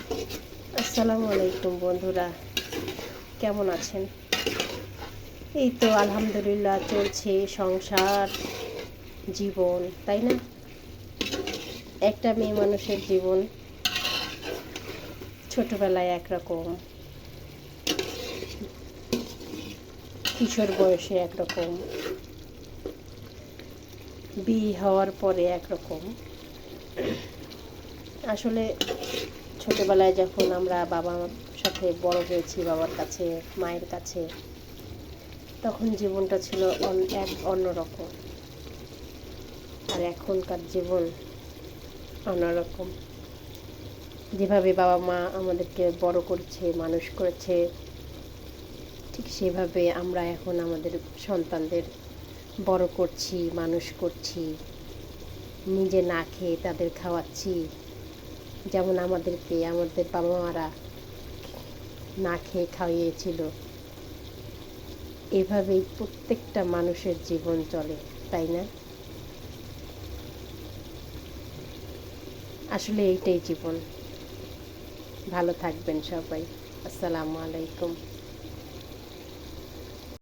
আসসালামু আলাইকুম বন্ধুরা, কেমন আছেন? এই তো আলহামদুলিল্লাহ চলছে সংসার জীবন, তাই না? একটা মেয়ে মানুষের জীবন ছোটবেলায় একরকম, কিশোর বয়সে একরকম, বিয়ে হওয়ার পরে একরকম। আসলে ছোটবেলায় যখন আমরা বাবার সাথে বড় হয়েছি, বাবার কাছে মায়ের কাছে, তখন জীবনটা ছিল এক অন্যরকম। আর এখনকার জীবন অন্যরকম। যেভাবে বাবা মা আমাদেরকে বড় করছে, মানুষ করেছে, ঠিক সেভাবে আমরা এখন আমাদের সন্তানদের বড় করছি, মানুষ করছি, নিজে না খেয়ে তাদের খাওয়াচ্ছি। যেমন আমাদেরকে আমাদের বাবা মারা না খেয়ে খাইয়েছিল, এভাবেই প্রত্যেকটা মানুষের জীবন চলে, তাই না? আসলে এইটাই জীবন। ভালো থাকবেন সবাই। আসসালামু আলাইকুম।